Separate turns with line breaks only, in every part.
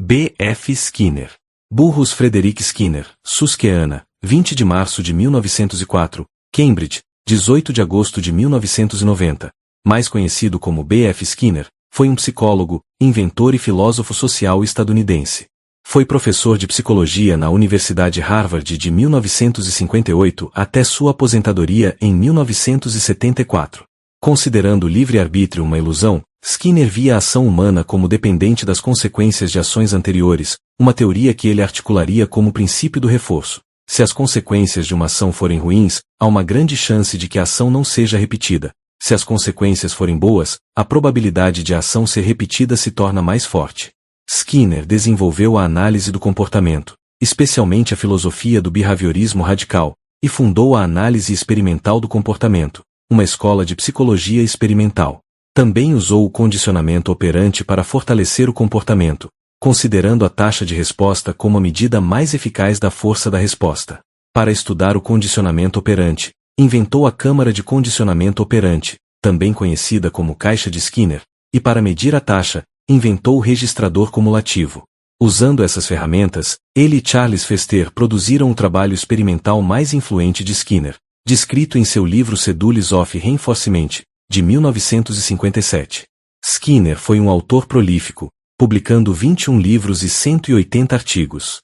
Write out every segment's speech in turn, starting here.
B. F. Skinner. Burrus Frederick Skinner, Susquehanna, 20 de março de 1904, Cambridge, 18 de agosto de 1990. Mais conhecido como B. F. Skinner, foi um psicólogo, inventor e filósofo social estadunidense. Foi professor de psicologia na Universidade Harvard de 1958 até sua aposentadoria em 1974. Considerando o livre-arbítrio uma ilusão, Skinner via a ação humana como dependente das consequências de ações anteriores, uma teoria que ele articularia como princípio do reforço. Se as consequências de uma ação forem ruins, há uma grande chance de que a ação não seja repetida. Se as consequências forem boas, a probabilidade de a ação ser repetida se torna mais forte. Skinner desenvolveu a análise do comportamento, especialmente a filosofia do behaviorismo radical, e fundou a análise experimental do comportamento, uma escola de psicologia experimental. Também usou o condicionamento operante para fortalecer o comportamento, considerando a taxa de resposta como a medida mais eficaz da força da resposta. Para estudar o condicionamento operante, inventou a câmara de condicionamento operante, também conhecida como caixa de Skinner, e para medir a taxa, inventou o registrador cumulativo. Usando essas ferramentas, ele e Charles Fester produziram o trabalho experimental mais influente de Skinner, descrito em seu livro Schedules of Reinforcement, de 1957. Skinner foi um autor prolífico, publicando 21 livros e 180 artigos.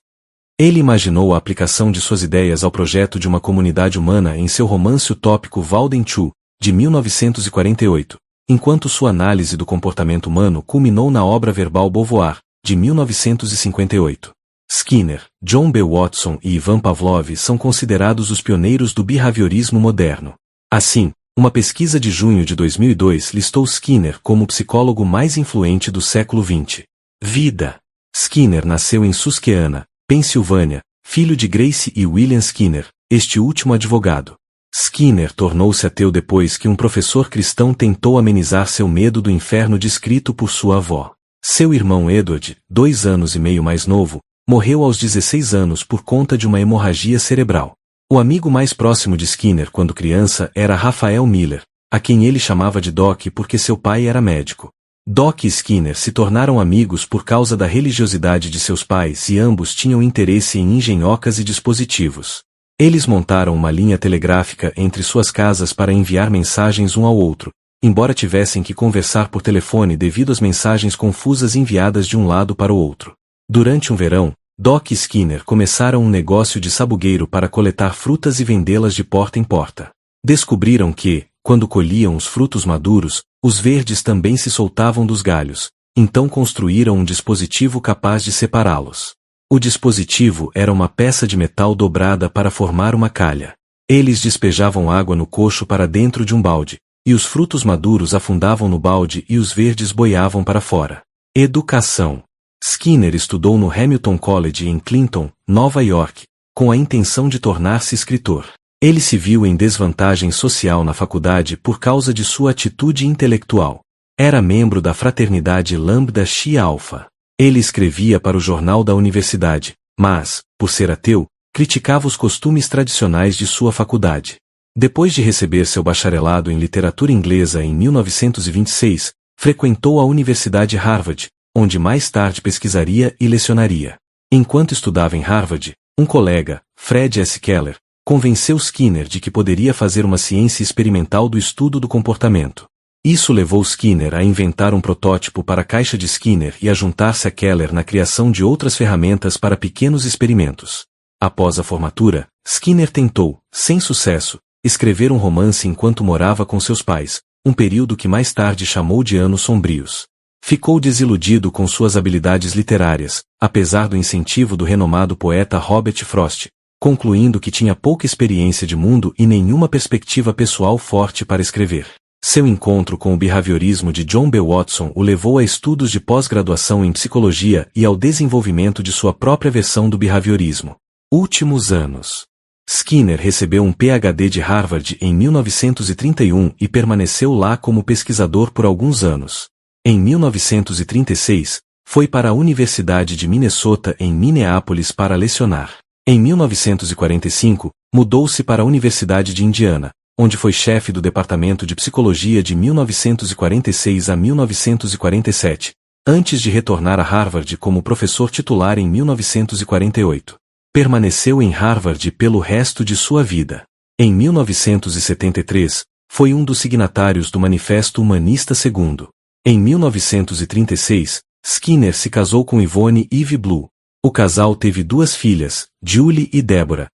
Ele imaginou a aplicação de suas ideias ao projeto de uma comunidade humana em seu romance utópico Walden Two, de 1948, enquanto sua análise do comportamento humano culminou na obra verbal Beauvoir, de 1958. Skinner, John B. Watson e Ivan Pavlov são considerados os pioneiros do behaviorismo moderno. Assim, uma pesquisa de junho de 2002 listou Skinner como o psicólogo mais influente do século XX. Vida. Skinner nasceu em Susquehanna, Pensilvânia, filho de Grace e William Skinner, este último advogado. Skinner tornou-se ateu depois que um professor cristão tentou amenizar seu medo do inferno descrito por sua avó. Seu irmão Edward, 2 anos e meio mais novo, morreu aos 16 anos por conta de uma hemorragia cerebral. O amigo mais próximo de Skinner quando criança era Raphael Miller, a quem ele chamava de Doc porque seu pai era médico. Doc e Skinner se tornaram amigos por causa da religiosidade de seus pais e ambos tinham interesse em engenhocas e dispositivos. Eles montaram uma linha telegráfica entre suas casas para enviar mensagens um ao outro, embora tivessem que conversar por telefone devido às mensagens confusas enviadas de um lado para o outro. Durante um verão, Doc e Skinner começaram um negócio de sabugueiro para coletar frutas e vendê-las de porta em porta. Descobriram que, quando colhiam os frutos maduros, os verdes também se soltavam dos galhos, então construíram um dispositivo capaz de separá-los. O dispositivo era uma peça de metal dobrada para formar uma calha. Eles despejavam água no cocho para dentro de um balde, e os frutos maduros afundavam no balde e os verdes boiavam para fora. Educação. Skinner estudou no Hamilton College em Clinton, Nova York, com a intenção de tornar-se escritor. Ele se viu em desvantagem social na faculdade por causa de sua atitude intelectual. Era membro da fraternidade Lambda Chi Alpha. Ele escrevia para o jornal da universidade, mas, por ser ateu, criticava os costumes tradicionais de sua faculdade. Depois de receber seu bacharelado em literatura inglesa em 1926, frequentou a Universidade Harvard, onde mais tarde pesquisaria e lecionaria. Enquanto estudava em Harvard, um colega, Fred S. Keller, convenceu Skinner de que poderia fazer uma ciência experimental do estudo do comportamento. Isso levou Skinner a inventar um protótipo para a caixa de Skinner e a juntar-se a Keller na criação de outras ferramentas para pequenos experimentos. Após a formatura, Skinner tentou, sem sucesso, escrever um romance enquanto morava com seus pais, um período que mais tarde chamou de anos sombrios. Ficou desiludido com suas habilidades literárias, apesar do incentivo do renomado poeta Robert Frost, concluindo que tinha pouca experiência de mundo e nenhuma perspectiva pessoal forte para escrever. Seu encontro com o behaviorismo de John B. Watson o levou a estudos de pós-graduação em psicologia e ao desenvolvimento de sua própria versão do behaviorismo. Últimos anos. Skinner recebeu um PhD de Harvard em 1931 e permaneceu lá como pesquisador por alguns anos. Em 1936, foi para a Universidade de Minnesota em Minneapolis para lecionar. Em 1945, mudou-se para a Universidade de Indiana, onde foi chefe do Departamento de Psicologia de 1946 a 1947, antes de retornar a Harvard como professor titular em 1948. Permaneceu em Harvard pelo resto de sua vida. Em 1973, foi um dos signatários do Manifesto Humanista II. Em 1936, Skinner se casou com Yvonne Eve Blue. O casal teve 2 filhas, Julie e Deborah.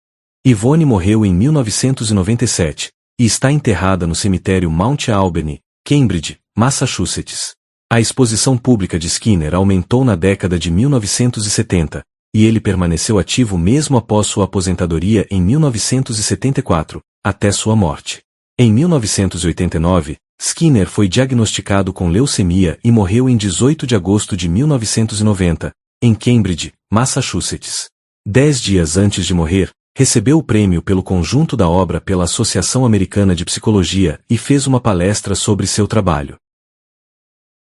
Yvonne morreu em 1997 e está enterrada no cemitério Mount Albany, Cambridge, Massachusetts. A exposição pública de Skinner aumentou na década de 1970, e ele permaneceu ativo mesmo após sua aposentadoria em 1974, até sua morte. Em 1989, Skinner foi diagnosticado com leucemia e morreu em 18 de agosto de 1990, em Cambridge, Massachusetts. 10 dias antes de morrer, recebeu o prêmio pelo conjunto da obra pela Associação Americana de Psicologia e fez uma palestra sobre seu trabalho.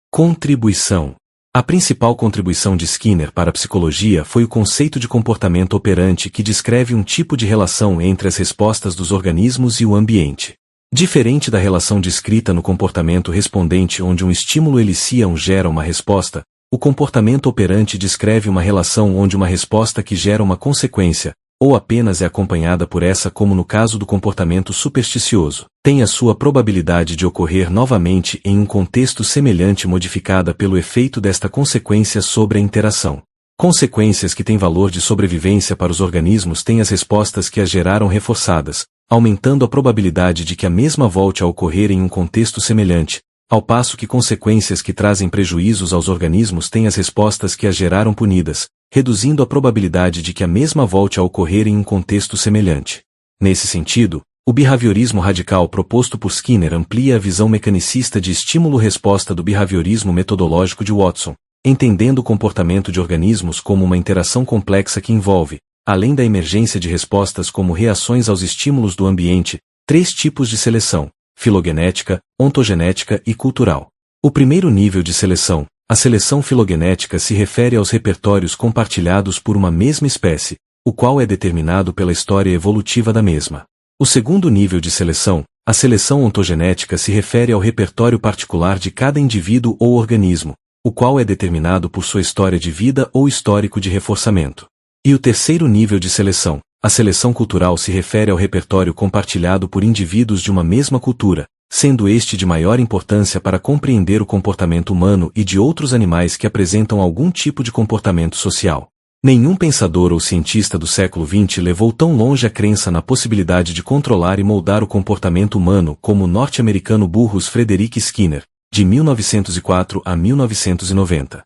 Contribuição. A principal contribuição de Skinner para a psicologia foi o conceito de comportamento operante que descreve um tipo de relação entre as respostas dos organismos e o ambiente. Diferente da relação descrita no comportamento respondente onde um estímulo elicia gera uma resposta, o comportamento operante descreve uma relação onde uma resposta que gera uma consequência, ou apenas é acompanhada por essa, como no caso do comportamento supersticioso, tem a sua probabilidade de ocorrer novamente em um contexto semelhante modificada pelo efeito desta consequência sobre a interação. Consequências que têm valor de sobrevivência para os organismos têm as respostas que as geraram reforçadas, aumentando a probabilidade de que a mesma volte a ocorrer em um contexto semelhante, ao passo que consequências que trazem prejuízos aos organismos têm as respostas que as geraram punidas, reduzindo a probabilidade de que a mesma volte a ocorrer em um contexto semelhante. Nesse sentido, o behaviorismo radical proposto por Skinner amplia a visão mecanicista de estímulo-resposta do behaviorismo metodológico de Watson, entendendo o comportamento de organismos como uma interação complexa que envolve, além da emergência de respostas como reações aos estímulos do ambiente, 3 tipos de seleção: filogenética, ontogenética e cultural. O primeiro nível de seleção, a seleção filogenética, se refere aos repertórios compartilhados por uma mesma espécie, o qual é determinado pela história evolutiva da mesma. O segundo nível de seleção, a seleção ontogenética, se refere ao repertório particular de cada indivíduo ou organismo, o qual é determinado por sua história de vida ou histórico de reforçamento. E o terceiro nível de seleção, a seleção cultural, se refere ao repertório compartilhado por indivíduos de uma mesma cultura, sendo este de maior importância para compreender o comportamento humano e de outros animais que apresentam algum tipo de comportamento social. Nenhum pensador ou cientista do século XX levou tão longe a crença na possibilidade de controlar e moldar o comportamento humano como o norte-americano Burrus Frederic Skinner, de 1904 a 1990.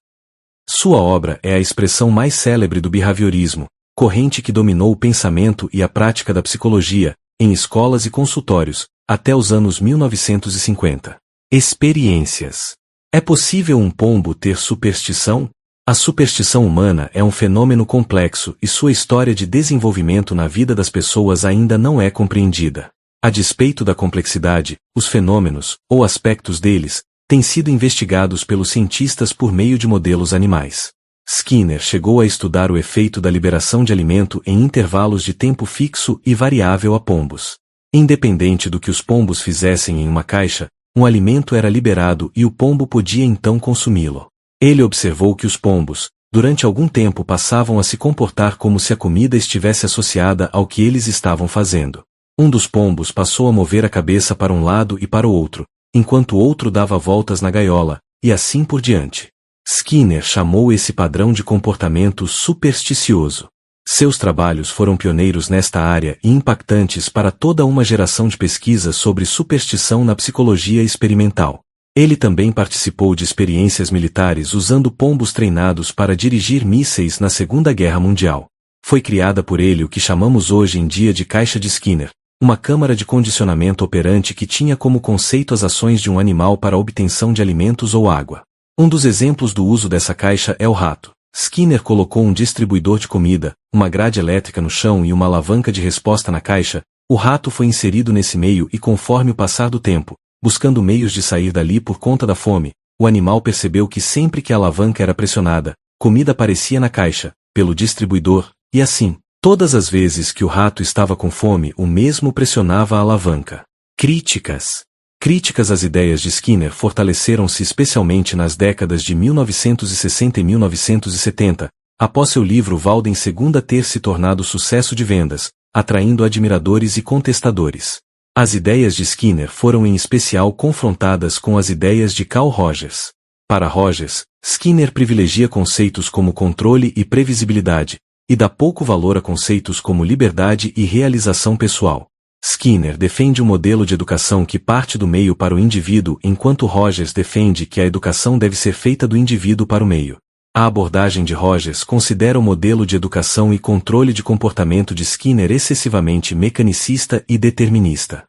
Sua obra é a expressão mais célebre do behaviorismo, corrente que dominou o pensamento e a prática da psicologia, em escolas e consultórios, até os anos 1950. Experiências. É possível um pombo ter superstição? A superstição humana é um fenômeno complexo e sua história de desenvolvimento na vida das pessoas ainda não é compreendida. A despeito da complexidade, os fenômenos, ou aspectos deles, têm sido investigados pelos cientistas por meio de modelos animais. Skinner chegou a estudar o efeito da liberação de alimento em intervalos de tempo fixo e variável a pombos. Independente do que os pombos fizessem em uma caixa, um alimento era liberado e o pombo podia então consumi-lo. Ele observou que os pombos, durante algum tempo, passavam a se comportar como se a comida estivesse associada ao que eles estavam fazendo. Um dos pombos passou a mover a cabeça para um lado e para o outro, enquanto o outro dava voltas na gaiola, e assim por diante. Skinner chamou esse padrão de comportamento supersticioso. Seus trabalhos foram pioneiros nesta área e impactantes para toda uma geração de pesquisas sobre superstição na psicologia experimental. Ele também participou de experiências militares usando pombos treinados para dirigir mísseis na Segunda Guerra Mundial. Foi criada por ele o que chamamos hoje em dia de caixa de Skinner, uma câmara de condicionamento operante que tinha como conceito as ações de um animal para a obtenção de alimentos ou água. Um dos exemplos do uso dessa caixa é o rato. Skinner colocou um distribuidor de comida, uma grade elétrica no chão e uma alavanca de resposta na caixa. O rato foi inserido nesse meio e, conforme o passar do tempo, buscando meios de sair dali por conta da fome, o animal percebeu que sempre que a alavanca era pressionada, comida aparecia na caixa, pelo distribuidor, e assim, todas as vezes que o rato estava com fome, o mesmo pressionava a alavanca. Críticas. Críticas às ideias de Skinner fortaleceram-se especialmente nas décadas de 1960 e 1970, após seu livro Walden II ter se tornado sucesso de vendas, atraindo admiradores e contestadores. As ideias de Skinner foram em especial confrontadas com as ideias de Carl Rogers. Para Rogers, Skinner privilegia conceitos como controle e previsibilidade, e dá pouco valor a conceitos como liberdade e realização pessoal. Skinner defende um modelo de educação que parte do meio para o indivíduo, enquanto Rogers defende que a educação deve ser feita do indivíduo para o meio. A abordagem de Rogers considera o modelo de educação e controle de comportamento de Skinner excessivamente mecanicista e determinista.